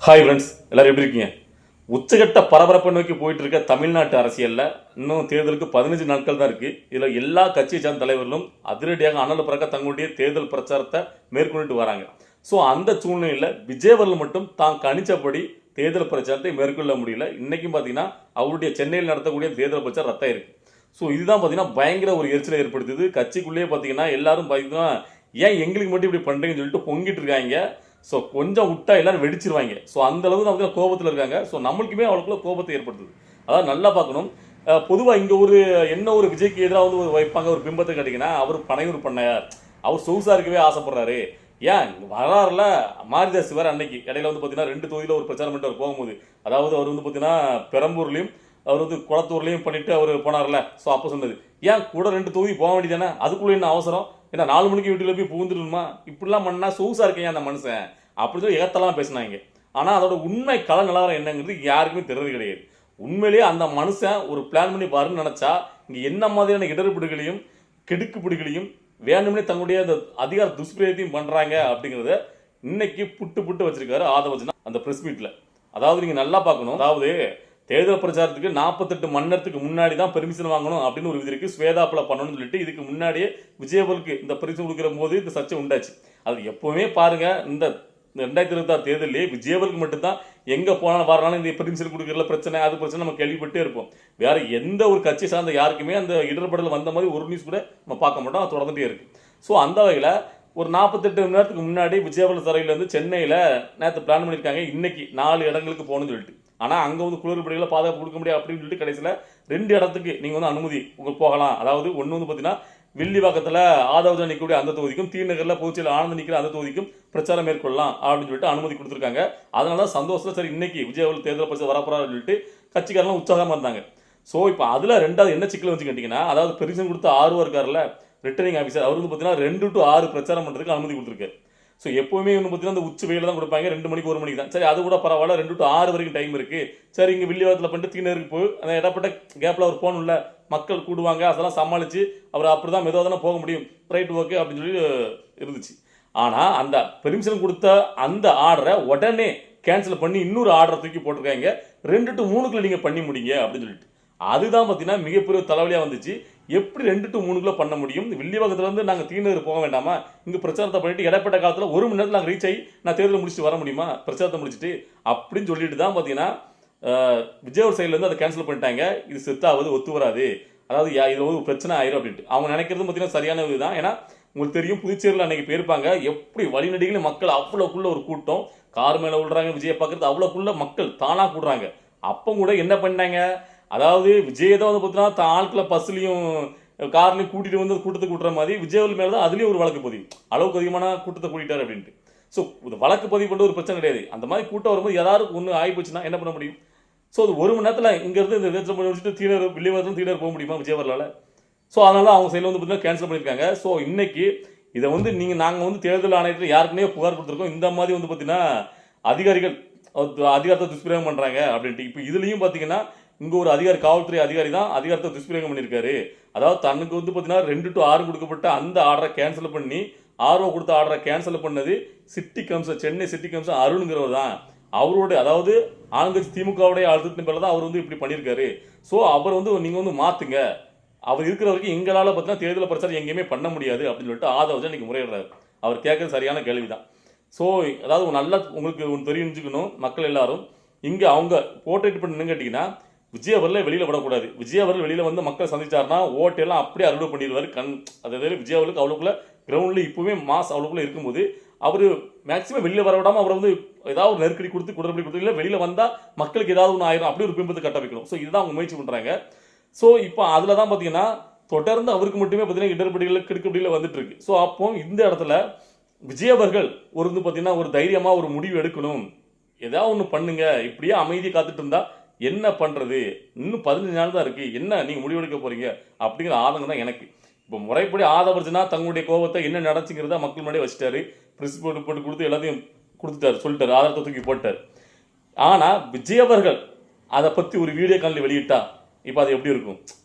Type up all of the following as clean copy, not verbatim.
Hi friends, எல்லாரும் எப்படி இருக்கீங்க? உச்சகட்ட பரபரப்பை நோக்கி போயிட்டு இருக்க தமிழ்நாட்டு அரசியலில் இன்னும் தேர்தலுக்கு 15 நாட்கள் தான் இருக்குது. இதில் எல்லா கட்சியை சார்ந்த தலைவர்களும் அதிரடியாக அனல் பறக்க தங்களுடைய தேர்தல் பிரச்சாரத்தை மேற்கொண்டுட்டு வராங்க. ஸோ அந்த சூழ்நிலையில் விஜயவர்கள் மட்டும் தான் கணிச்சபடி தேர்தல் பிரச்சாரத்தை மேற்கொள்ள முடியல. இன்றைக்கும் பார்த்தீங்கன்னா அவருடைய சென்னையில் நடத்தக்கூடிய தேர்தல் பிரச்சாரம் ரத்தாக இருக்குது. ஸோ இதுதான் பார்த்தீங்கன்னா பயங்கர ஒரு எரிச்சலை ஏற்படுத்துது. கட்சிக்குள்ளேயே பார்த்தீங்கன்னா எல்லாரும் பார்த்தீங்கன்னா ஏன் எங்களுக்கு மட்டும் இப்படி பண்ணுறீங்கன்னு சொல்லிட்டு பொங்கிட்டு இருக்காங்க. ஸோ கொஞ்சம் விட்டா எல்லாரும் வெடிச்சிருவாங்க. ஸோ அந்த அளவுக்கு அவங்க கோபத்தில் இருக்காங்க. ஸோ நம்மளுக்குமே அவளுக்குள்ள கோபத்தை ஏற்படுத்துது. அதாவது நல்லா பார்க்கணும். பொதுவாக இங்கே ஒரு விஜய்க்கு எதிராக வந்து வைப்பாங்க ஒரு பிம்பத்தை கேட்டிங்கன்னா, அவர் பனையூர் பண்ணையார், அவர் சொகுசாக இருக்கவே ஆசைப்படுறாரு. ஏன் வராருல மாரிதாஸ் வேறு அன்னைக்கு இடையில வந்து பார்த்தீங்கன்னா 2 தொகுதியில் ஒரு பிரச்சாரம் பண்ணிட்டு அவர் போகும்போது, அதாவது அவர் வந்து பார்த்தீங்கன்னா பெரம்பூர்லையும் அவர் வந்து குளத்தூர்லையும் பண்ணிட்டு அவர் போனார்ல. ஸோ அப்போ சொன்னது, ஏன் கூட 2 தொகுதி போக வேண்டியதானே, அதுக்குள்ளே என்ன அவசரம், ஏன்னா 4 மணிக்கு வீட்டில் போய் புகுந்துடணுமா, இப்படிலாம் பண்ணால் சொகுசாக இருக்கேன் அந்த மனுஷன் அப்படி சொல்லி ஏத்தலாம் பேசினாங்க. ஆனால் அதோட உண்மை கள நிலவரம் என்னங்கிறது யாருக்குமே தெரிறது கிடையாது. உண்மையிலேயே அந்த மனுஷன் ஒரு பிளான் பண்ணி பாருன்னு நினச்சா இங்கே என்ன மாதிரியான இடர்பிடிகளையும் கெடுக்குப்பிடிகளையும் வேணும்னே தங்களுடைய அந்த அதிகார துஷ்பிரயோகத்தையும் பண்ணுறாங்க அப்படிங்கிறத இன்னைக்கு புட்டு வச்சிருக்காரு ஆதவர்ஜனா அந்த ப்ரெஸ் மீட்டில். அதாவது நீங்கள் நல்லா பார்க்கணும். அதாவது தேர்தல் பிரச்சாரத்துக்கு 48 மணி நேரத்துக்கு முன்னாடி தான் பெர்மிஷன் வாங்கணும் அப்படின்னு ஒரு விதி இருக்கு. ஸ்வேதாப்பில் பண்ணணும்னு சொல்லிட்டு இதுக்கு முன்னாடியே விஜயவர்களுக்கு இந்த பெர்மிஷன் கொடுக்குற போது இந்த சர்ச்சை உண்டாச்சு. அது எப்பவுமே பாருங்க, இந்த 2026 தேர்தலே விஜயவர்களுக்கு மட்டும்தான் எங்கே போனாலும் வரனாலும் இந்த பெர்மிஷன் கொடுக்குறதுல பிரச்சனை அது பிரச்சனை நம்ம கேள்விப்பட்டே இருப்போம். வேற எந்த ஒரு கட்சி சார்ந்த யாருக்குமே அந்த இடர்படல் வந்த மாதிரி ஒரு நியூஸ் கூட நம்ம பார்க்க மாட்டோம். அது தொடர்ந்துட்டே இருக்கு. ஸோ அந்த வகையில் ஒரு 48 மணி நேரத்துக்கு முன்னாடி விஜயவர்கள் தரையிலேருந்து சென்னையில் நேற்று பிளான் பண்ணியிருக்காங்க இன்னைக்கு 4 இடங்களுக்கு போகணும்னு சொல்லிட்டு. ஆனால் அங்கே வந்து குளிர்படிகளை பாதுகாப்பு கொடுக்க முடியாது அப்படின்னு சொல்லிட்டு கடைசியில் 2 இடத்துக்கு நீங்கள் வந்து அனுமதி உங்களுக்கு போகலாம். அதாவது ஒன்று வந்து பார்த்தீங்கன்னா வில்லிவாக்கத்தில் ஆதவர்ஜனா நிற்கக்கூடிய அந்த தொகுதிக்கும், தீநகரில் புதுச்சேரியில் ஆனந்த் நிற்கிற அந்த தொகுதிக்கும் பிரச்சாரம் மேற்கொள்ளலாம் அப்படின்னு சொல்லிட்டு அனுமதி கொடுத்துருக்காங்க. அதனால தான் சந்தோஷத்தில் சரி இன்னைக்கு விஜயவர்கள் தேர்தல் பிரச்சாரம் வரப்போறான்னு சொல்லிட்டு கட்சிக்காரெல்லாம் உற்சாகமாக இருந்தாங்க. ஸோ இப்போ அதில் 2வது என்ன சிக்கல் வந்து கேட்டிங்கன்னா, அதாவது பெர்மிஷன் கொடுத்த ஆர்வம் இருக்கார்ல ரிட்டர்னிங் ஆஃபீஸர், அவர் வந்து பார்த்தீங்கன்னா 2 to 6 பிரச்சாரம் பண்ணுறதுக்கு அனுமதி கொடுத்துருக்காரு. ஸோ எப்போவுமே வந்து பார்த்தீங்கன்னா அந்த உச்சி வெயில தான் கொடுப்பாங்க, 2 மணிக்கு 1 மணிக்கு தான். சரி அது கூட பரவாயில்ல, 2 to 6 வரைக்கும் டைம் இருக்குது. சரி இங்கே வில்லிவாக்கத்தில் பண்ணிட்டு தீநகருக்கு போய் அந்த இடப்பட்ட கேப்பில் அவர் போகணும்ல, மக்கள் கூடுவாங்க, அதெல்லாம் சமாளித்து அவர் அப்படி தான் மெதுவாக தானே போக முடியும், ரைட் ஓகே அப்படின்னு சொல்லி இருந்துச்சு. ஆனால் அந்த பெர்மிஷன் கொடுத்த அந்த ஆர்டரை உடனே கேன்சல் பண்ணி இன்னொரு ஆர்டரை தூக்கி போட்டிருக்காங்க, 2 to 3க்குள்ள நீங்கள் பண்ணி முடிங்க அப்படின்னு சொல்லிட்டு. அதுதான் பார்த்தீங்கன்னா மிகப்பெரிய தலைவலியாக வந்துச்சு. எப்படி 2 to 3க்குள்ள பண்ண முடியும்? வில்லிவாக்கத்துலேருந்து நாங்கள் தீநகர் போக வேண்டாமா, இங்கே பிரச்சாரத்தை பண்ணிட்டு இடைப்பட்ட காலத்தில் 1 மணி நேரத்தில் நாங்கள் ரீச் ஆகி நான் தேர்தல் முடிச்சுட்டு வர முடியுமா, பிரச்சாரத்தை முடிச்சுட்டு அப்படின்னு சொல்லிட்டு தான் பார்த்தீங்கன்னா விஜயவர் சைட்லேருந்து அதை கேன்சல் பண்ணிட்டாங்க. இது செத்தாவது ஒத்து வராது, அதாவது இது ஒரு பிரச்சனை ஆயிரும் அப்படின்ட்டு அவங்க நினைக்கிறது பார்த்தீங்கன்னா சரியான இதுதான். ஏன்னா உங்களுக்கு தெரியும் புதுச்சேரியில் அன்னைக்கு போயிருப்பாங்க, எப்படி வழிநடிகளும் மக்கள் அவ்வளோக்குள்ள ஒரு கூட்டம் கார் மேலே விடுறாங்க, விஜயை பார்க்குறது அவ்வளோக்குள்ள மக்கள் தானாக கூடுறாங்க. அப்போ கூட என்ன பண்ணாங்க, அதாவது விஜய் தான் வந்து பார்த்தீங்கன்னா ஆட்களை பஸ்லையும் கார்லையும் கூட்டிகிட்டு வந்து கூட்டத்தை கூட்டுற மாதிரி விஜயவர்கள் மேலே தான் அதுலேயும் ஒரு வழக்கு பதிவு, அளவுக்கு அதிகமான கூட்டத்தை கூட்டிட்டார் அப்படின்ட்டு. ஸோ இது வழக்கு பதிவு பண்ணுற ஒரு பிரச்சனை கிடையாது. அந்த மாதிரி கூட்டம் வரும்போது ஏதாவது ஒன்று ஆகி போச்சுன்னா என்ன பண்ண முடியும்? ஸோ அது 1 மணி நேரத்தில் இங்கேருந்து இந்த தேர்தல் முடிச்சுட்டு வில்லிவாக்கத்தில் தீநகர் போக முடியுமா விஜயவர்களால்? ஸோ அதனால அவங்க சைடில் வந்து பார்த்தீங்கன்னா கேன்சல் பண்ணியிருக்காங்க. ஸோ இன்னைக்கு இதை வந்து நாங்கள் வந்து தேர்தல் ஆணையத்தில் யாருக்குன்னே புகார் கொடுத்துருக்கோம், இந்த மாதிரி வந்து பார்த்தீங்கன்னா அதிகாரிகள் அதிகாரத்தை துஷ்பிரயோகம் பண்ணுறாங்க அப்படின்ட்டு. இப்போ இதுலேயும் பார்த்தீங்கன்னா இங்கே ஒரு அதிகாரி, காவல்துறை அதிகாரி தான் அதிகாரத்தை துஷ்பிரயோகம் பண்ணியிருக்காரு. அதாவது தனக்கு வந்து பார்த்தீங்கன்னா 2 to 6 கொடுக்கப்பட்ட அந்த ஆர்டரை கேன்சல் பண்ணி ஆர்வம் கொடுத்த ஆர்டரை கேன்சல் பண்ணது city commissioner, Chennai city commissioner அருண்கிறவர் தான். அவரோட அதாவது ஆளுங்கட்சி திமுகவுடைய அழுத்தத்தின் பேரில் தான் அவர் வந்து இப்படி பண்ணியிருக்காரு. ஸோ அவர் வந்து நீங்கள் வந்து மாற்றுங்க, அவர் இருக்கிற வரைக்கும் எங்களால் பார்த்தீங்கன்னா தேர்தல் பிரச்சாரம் எங்கேயுமே பண்ண முடியாது அப்படின்னு சொல்லிட்டு ஆதவர்ஜனா இன்னைக்கு முறையிடுறாரு. அவர் கேட்கறது சரியான கேள்வி தான். ஸோ அதாவது நல்லா உங்களுக்கு ஒன்று தெரிஞ்சுக்கணும் மக்கள் எல்லாரும், இங்கே அவங்க போர்ட்ரேட் பண்ணு கேட்டிங்கன்னா விஜயவர்களை வெளியில் விடக்கூடாது. விஜயவர்கள் வெளியில் வந்து மக்கள் சந்திச்சாருன்னா ஓட்டெல்லாம் அப்படியே அறுவடை பண்ணிடுவார். அதாவது விஜயவர்களுக்கு அவ்வளோக்குள்ள கிரவுண்டில் இப்போவே மாஸ் அவ்வளோக்குள்ள இருக்கும்போது அவர் மேக்ஸிமம் வெளியில் வர விடாமல் அவரை வந்து ஏதாவது ஒரு நெருக்கடி கொடுத்து குடற்படி கொடுத்து இல்லை வெளியில் வந்தால் மக்களுக்கு ஏதாவது ஒன்று ஆயிரும் அப்படி ஒரு பிம்பத்தை கட்ட வைக்கணும். ஸோ இதுதான் அவங்க முயற்சி பண்ணுறாங்க. ஸோ இப்போ அதில் தான் பார்த்தீங்கன்னா தொடர்ந்து அவருக்கு மட்டுமே பார்த்தீங்கன்னா இடர்படிகளில் கிடுக்கபடியில் வந்துட்டு இருக்கு. ஸோ அப்போ இந்த இடத்துல விஜயவர்கள் ஒரு வந்து பார்த்தீங்கன்னா ஒரு தைரியமாக ஒரு முடிவு எடுக்கணும், ஏதாவது ஒன்று பண்ணுங்க, இப்படியே அமைதியை காத்துட்டு இருந்தா என்ன பண்ணுறது, இன்னும் 15 நாள் தான் இருக்குது, என்ன நீங்கள் முடிவெடுக்க போகிறீங்க அப்படிங்கிற ஆதங்கம் தான் எனக்கு. இப்போ முறைப்படி ஆதவர்ஜனா தங்களுடைய கோபத்தை என்ன நடந்துச்சுங்கிறத மக்கள் முன்னாடியே வச்சுட்டாரு, ப்ரெஸ் போட்டு கொடுத்து எல்லாத்தையும் கொடுத்துட்டாரு, சொல்லிட்டாரு, ஆதாரத்தை தூக்கி போட்டார். ஆனால் விஜயவர்கள் அதை பற்றி ஒரு வீடியோ காலில் வெளியிட்டா இப்போ அது எப்படி இருக்கும்?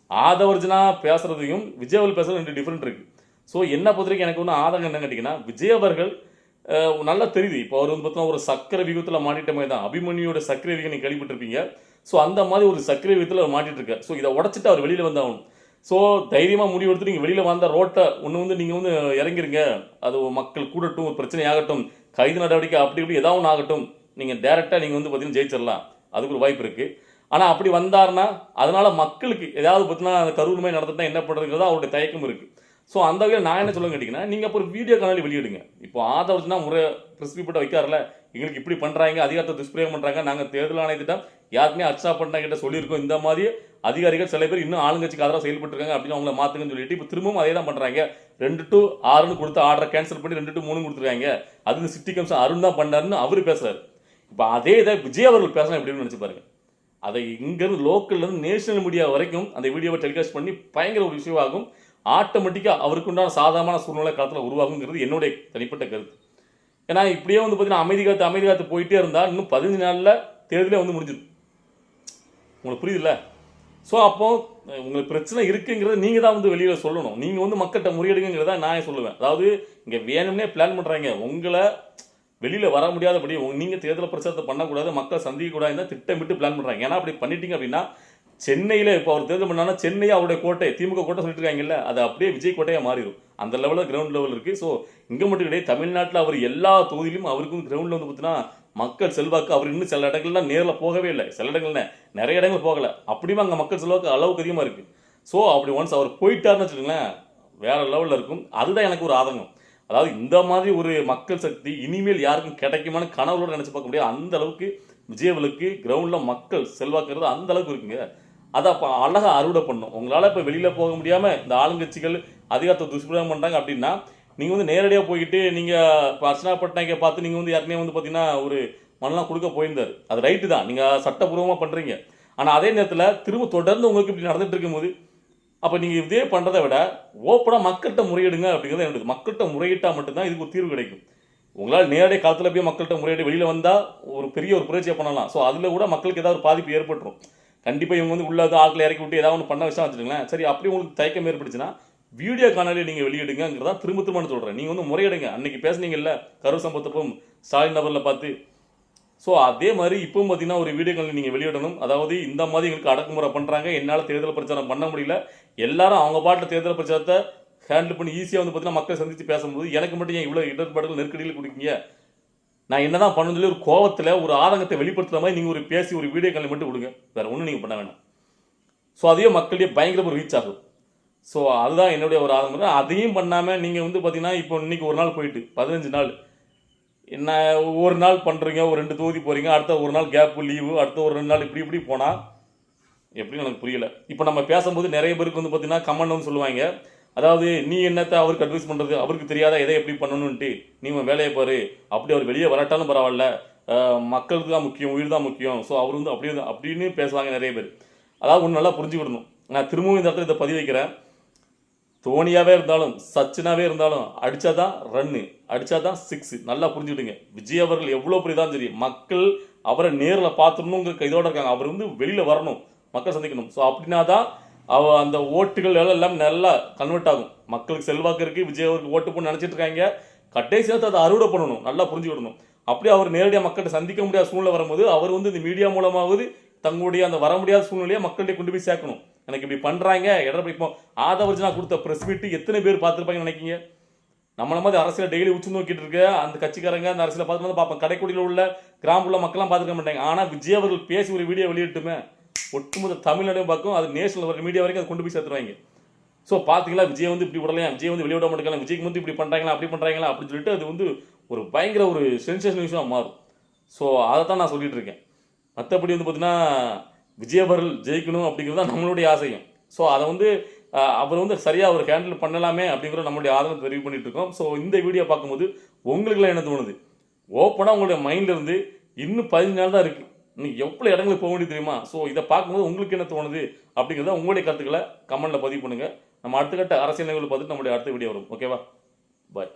ஆதவர்ஜனா பேசுகிறதையும் விஜயவர்கள் பேசுகிறது 2 டிஃப்ரெண்ட் இருக்குது. ஸோ என்ன பொறுத்த வரைக்கும் எனக்கு ஒன்று ஆதங்கம் என்ன கேட்டிங்கன்னா, விஜயவர்கள் நல்லா தெரியுது. இப்போ அவர் வந்து பார்த்தீங்கன்னா ஒரு சர்க்கரை விகிதத்தில் மாட்டிட்ட மாதிரி தான். அபிமன்யுவோட சர்க்கரை விகிதம் நீங்கள் கேள்விப்பட்டிருப்பீங்க. ஸோ அந்த மாதிரி ஒரு சர்க்கரை விகிதத்தில் அவர் மாட்டிட்டு இருக்கார். ஸோ இதை உடச்சிட்டு அவர் வெளியில் வந்தாகணும். ஸோ தைரியமாக முடிவு எடுத்து நீங்கள் வெளியில் வந்த ரோட்டை ஒன்று வந்து நீங்கள் வந்து இறங்கிருங்க. அது மக்கள் கூடட்டும், ஒரு பிரச்சனை ஆகட்டும், கைது நடவடிக்கை அப்படி இப்படி ஏதாவது ஒன்று ஆகட்டும், நீங்கள் டேரெக்டாக நீங்கள் வந்து பார்த்தீங்கன்னா ஜெயிச்சிடலாம். அதுக்கு ஒரு வாய்ப்பு இருக்குது. ஆனால் அப்படி வந்தாருன்னா அதனால மக்களுக்கு ஏதாவது பார்த்தீங்கன்னா அந்த கரூர் மாதிரி நடந்துட்டா என்ன பண்ணுறதுங்கிறதா அவருடைய தயக்கம் இருக்குது. ஸோ அந்த வகையில் நான் என்ன சொல்ல கேட்டிங்கன்னா, நீங்கள் அப்போ ஒரு வீடியோ காணொலி வெளியிடுங்க. இப்போ ஆதரவுனா முறை ப்ரெஸ் ரிப்போர்ட்டை வைக்காருல, எங்களுக்கு இப்படி பண்ணுறாங்க, அதிகாரத்தை துஷ்பிரயோகம் பண்ணுறாங்க, நாங்கள் தேர்தல் ஆணையத்திட்டம் யாருக்குமே அச்சா பண்ணாங்கிட்ட சொல்லியிருக்கோம், இந்த மாதிரி அதிகாரிகள் சில பேர் இன்னும் ஆளுங்கட்சிக்கு ஆதரவாக செயல்பட்டுருக்காங்க அப்படின்னு அவங்கள மாற்றுங்கன்னு சொல்லிட்டு இப்போ திரும்பவும் அதே தான் பண்ணுறாங்க. 2 to 6ன்னு கொடுத்த ஆர்டரை கேன்சல் பண்ணி 2 to 3 கொடுத்துருக்காங்க. அது இந்த சிட்டி கமிஷன் அருண் தான் பண்ணாருன்னு அவர் பேசுறாரு. இப்போ அதே இதை விஜய் அவர்கள் பேசலாம் எப்படின்னு நினச்சி பாருங்க. அதை இங்கேருந்து லோக்கல்லேருந்து நேஷனல் மீடியா வரைக்கும் அந்த வீடியோவை டெலிகாஸ்ட் பண்ணி பயங்கர ஒரு இஷ்யூ ஆகும். ஆட்டோமேட்டிக்காக அவருக்கு உண்டான சாதாரண சூழ்நிலை காலத்தில் உருவாகுங்கிறது என்னுடைய தனிப்பட்ட கருத்து. ஏன்னா இப்படியே வந்து பார்த்தீங்கன்னா அமைதி காத்து போயிட்டே இருந்தால் இன்னும் 15 நாளில் தேர்தலே வந்து முடிஞ்சிடும். உங்களுக்கு புரியுதுல்ல? ஸோ அப்போ உங்களுக்கு பிரச்சனை இருக்குங்கிறத நீங்கள் தான் வந்து வெளியில் சொல்லணும். நீங்கள் வந்து மக்கள்கிட்ட முறியடுங்கிறத நான் சொல்லுவேன். அதாவது இங்கே வேணும்னே பிளான் பண்ணுறாங்க, உங்களை வெளியில் வர முடியாதபடி நீங்கள் தேர்தல் பிரச்சாரத்தை பண்ணக்கூடாது, மக்கள் சந்திக்கக்கூடாதுன்னு திட்டமிட்டு பிளான் பண்ணுறாங்க. ஏன்னா அப்படி பண்ணிட்டீங்க அப்படின்னா சென்னையில் இப்போ அவர் தேர்தல் பண்ணாங்கன்னா சென்னை அவருடைய கோட்டை, திமுக கோட்டை சொல்லிட்டு இருக்காங்கல்ல, அது அப்படியே விஜய் கோட்டையாக மாறிடும். அந்த லெவலில் கிரவுண்ட் லெவல் இருக்குது. ஸோ இங்கே மட்டும் கிடையாது, தமிழ்நாட்டில் அவர் எல்லா தொகுதியிலும் அவருக்கும் கிரவுண்டில் வந்து பார்த்தீங்கன்னா மக்கள் செல்வாக்கு. அவர் இன்னும் சில இடங்கள்லாம் நேரில் போகவே இல்லை, சில இடங்கள்ல நிறைய இடங்கள் போகலை. அப்படியுமே அங்கே மக்கள் செல்வாக்கு அளவுக்கு அதிகமாக இருக்குது. ஸோ அப்படி ஒன்ஸ் அவர் போயிட்டாருன்னு வச்சுக்கோங்களேன், வேற லெவலில் இருக்கும். அதுதான் எனக்கு ஒரு ஆதங்கம். அதாவது இந்த மாதிரி ஒரு மக்கள் சக்தி இனிமேல் யாருக்கும் கிடைக்குமான்னு கனவுகளோடு நினச்சி பார்க்க முடியாது. அந்த அளவுக்கு விஜயவலுக்கு கிரவுண்டில் மக்கள் செல்வாக்குறது அந்த அளவுக்கு இருக்குங்க. அதை அப்போ அழகாக அறுவடை பண்ணும். உங்களால் இப்போ வெளியில் போக முடியாமல் இந்த ஆளுங்கட்சிகள் அதிகாரத்தை துஷ்பிரயோகம் பண்ணுறாங்க அப்படின்னா, நீங்கள் வந்து நேரடியாக போய்கிட்டு நீங்கள் இப்போ அர்ச்சனா பட்நாயக்கை பார்த்து நீங்கள் வந்து யாருமே வந்து பார்த்தீங்கன்னா ஒரு மனலாம் கொடுக்க போயிருந்தார். அது ரைட்டு தான், நீங்கள் சட்டப்பூர்வமாக பண்ணுறீங்க. ஆனால் அதே நேரத்தில் திரும்ப தொடர்ந்து உங்களுக்கு இப்படி நடந்துட்டு இருக்கும்போது அப்போ நீங்கள் இதே பண்ணுறதை விட ஓப்பனாக மக்கள்கிட்ட முறையிடுங்க அப்படிங்கிறது என்னது. மக்கள்கிட்ட முறையிட்டால் மட்டும்தான் இதுக்கு ஒரு தீர்வு கிடைக்கும். உங்களால் நேரடியாக காலத்தில் போய் மக்கள்கிட்ட முறையிட்டு வெளியில் வந்தால் ஒரு பெரிய ஒரு புரட்சியை பண்ணலாம். ஸோ அதில் கூட மக்களுக்கு ஏதாவது ஒரு பாதிப்பு ஏற்பட்டுரும். கண்டிப்பாக இவங்க வந்து உள்ளது ஆட்களை இறக்கி விட்டு ஏதாவது ஒன்று பண்ண விஷயம் வச்சுருங்களேன். சரி, அப்படி உங்களுக்கு தயக்கம் ஏற்படுச்சுன்னா வீடியோ காணொலி நீங்கள் வெளியிடுங்கிறதான் திரும்ப சொல்கிறேன். நீங்கள் வந்து முறையிடுங்க. அன்றைக்கி பேசுனீங்கல்ல கரூர் சம்பவத்தப்பவும் ஸ்டாலின் நபரில் பார்த்து. ஸோ அதே மாதிரி இப்பவும் பார்த்தீங்கன்னா ஒரு வீடியோ காணொலி நீங்கள் வெளியிடணும். அதாவது இந்த மாதிரி எங்களுக்கு அடக்குமுறை பண்ணுறாங்க, என்னால் தேர்தல் பிரச்சாரம் பண்ண முடியல, எல்லாரும் அவங்க பாட்டில் தேர்தல் பிரச்சாரத்தை ஹேண்டில் பண்ணி ஈஸியாக வந்து பார்த்தீங்கன்னா மக்களை சந்தித்து பேசும்போது எனக்கு மட்டும் ஏன் இவ்வளோ இடர்பாடுகள் நெருக்கடியில் கொடுக்கீங்க, நான் என்ன தான் பண்ணணும் சொல்லி ஒரு கோவத்தில் ஒரு ஆதங்கத்தை வெளிப்படுத்துகிற மாதிரி நீங்கள் ஒரு பேசி ஒரு வீடியோ காணொலி மட்டும் கொடுங்க. வேறு ஒன்றும் நீங்கள் பண்ண வேணாம். ஸோ அதையே மக்களிடையே பயங்கரமாக ரீச் ஆகும். ஸோ அதுதான் என்னுடைய ஒரு ஆதங்கம். அதையும் பண்ணாமல் நீங்கள் வந்து பார்த்தீங்கன்னா இப்போ இன்றைக்கி ஒரு நாள் போயிட்டு 15 நாள் என்ன ஒரு நாள் பண்ணுறீங்க, ஒரு 2 தொகுதி போகிறீங்க, அடுத்த ஒரு நாள் கேப்பு லீவு, அடுத்த ஒரு 2 நாள் இப்படி போனால் எப்படின்னு எனக்கு புரியல. இப்போ நம்ம பேசும்போது நிறைய பேருக்கு வந்து பார்த்தீங்கன்னா கமெண்ட் வந்து சொல்லுவாங்க, அதாவது நீ என்னத்தை அவருக்கு அட்வைஸ் பண்ணுறது, அவருக்கு தெரியாத எதை எப்படி பண்ணணுன்ட்டு நீ வேலையை பாரு, அப்படி அவர் வெளியே வரட்டாலும் பரவாயில்ல, மக்களுக்கு தான் முக்கியம், உயிர் தான் முக்கியம். ஸோ அவர் வந்து அப்படியே அப்படின்னு பேசுவாங்க நிறைய பேர். அதாவது ஒன்று நல்லா புரிஞ்சுக்கிடணும். நான் திரும்பவும் இந்த இடத்துல இதை பதிவு வைக்கிறேன். தோனியாவே இருந்தாலும் சச்சினாவே இருந்தாலும் அடித்தாதான் ரன்னு, அடித்தாதான் 6. நல்லா புரிஞ்சுக்கிடுங்க. விஜய் அவர்கள் எவ்வளோ பெரியதான் சரி, மக்கள் அவரை நேரில் பார்த்துடணுங்கிற இதோட இருக்காங்க. அவர் வந்து வெளியில் வரணும், மக்கள் சந்திக்கணும். ஸோ அப்படின்னா தான் அந்த ஓட்டுகள் எல்லாம் நல்லா கன்வெர்ட் ஆகும். மக்களுக்கு செல்வாக்கு இருக்குது, விஜய் அவருக்கு ஓட்டு போன்னு நினச்சிட்டு இருக்காங்க. கடைசி நேரத்தை அதை அறுவடை பண்ணணும், நல்லா புரிஞ்சுக்கிடணும். அப்படியே அவர் நேரடியாக மக்கள்கிட்ட சந்திக்க முடியாத சூழ்நிலை வரும்போது அவர் வந்து இந்த மீடியா மூலமாவது தங்களுடைய அந்த வர முடியாத சூழ்நிலையை மக்கள்கிட்ட கொண்டு போய் சேர்க்கணும். எனக்கு இப்படி பண்ணுறாங்க இடப்படி. இப்போ ஆதவர்ஜனா கொடுத்த ப்ரெஸ் மீட்டு எத்தனை பேர் பார்த்துருப்பாங்கன்னு நினைக்கிங்க? நம்மள மாதிரி அரசியல் டெய்லி உச்சு நோக்கிட்டு இருக்க அந்த கட்சிக்காரங்க அந்த அரசியலை பார்த்து வந்து பார்ப்போம். கடைக்குடியில் உள்ள கிராமப்புற மக்கள்லாம் பார்த்துக்க மாட்டாங்க. ஆனால் விஜய் அவர்கள் பேசி ஒரு வீடியோ வெளியிட்டுமே ஒட்டுமொத்த தமிழ்நாடையும் பார்க்கும், அது நேஷனல் மீடியா வரைக்கும் அதை கொண்டு போய் சேர்த்துருவாங்க. ஸோ பார்த்தீங்களா, விஜய் வந்து இப்படி விடலையா, விஜய் வந்து வெளியிட மாட்டேங்கலாம், விஜய்க்கு வந்து இப்படி பண்ணுறாங்களா அப்படி பண்ணுறாங்களா அப்படின்னு சொல்லிட்டு அது வந்து ஒரு பயங்கர ஒரு சென்சேஷன் விஷயமாக மாறும். ஸோ அதை தான் நான் சொல்லிட்டு இருக்கேன். மற்றபடி வந்து பார்த்தீங்கன்னா விஜய் அவர்கள் ஜெயிக்கணும் அப்படிங்கிறது தான் நம்மளுடைய ஆசையும். ஸோ அதை வந்து அவர் வந்து சரியாக அவர் ஹேண்டில் பண்ணலாமே அப்படிங்கிற நம்மளுடைய ஆதரவு தெரிவு பண்ணிட்டு இருக்கோம். ஸோ இந்த வீடியோ பார்க்கும்போது உங்களுக்குலாம் என்ன தோணுது? ஓப்பனாக உங்களுடைய மைண்டில் இருந்து இன்னும் 15 நாள் தான் இருக்குது, இன்னும் எவ்வளோ இடங்களுக்கு போக வேண்டியது தெரியுமா? ஸோ இதை பார்க்கும்போது உங்களுக்கு என்ன தோணுது அப்படிங்கிறத உங்களுடைய கருத்துக்களை கமெண்ட்டில் பதிவு பண்ணுங்கள். நம்ம அடுத்த கட்ட அரசியல் நிகழ்வு பார்த்துட்டு நம்மளுடைய அடுத்த வீடியோ வரும். ஓகேவா? பாய்.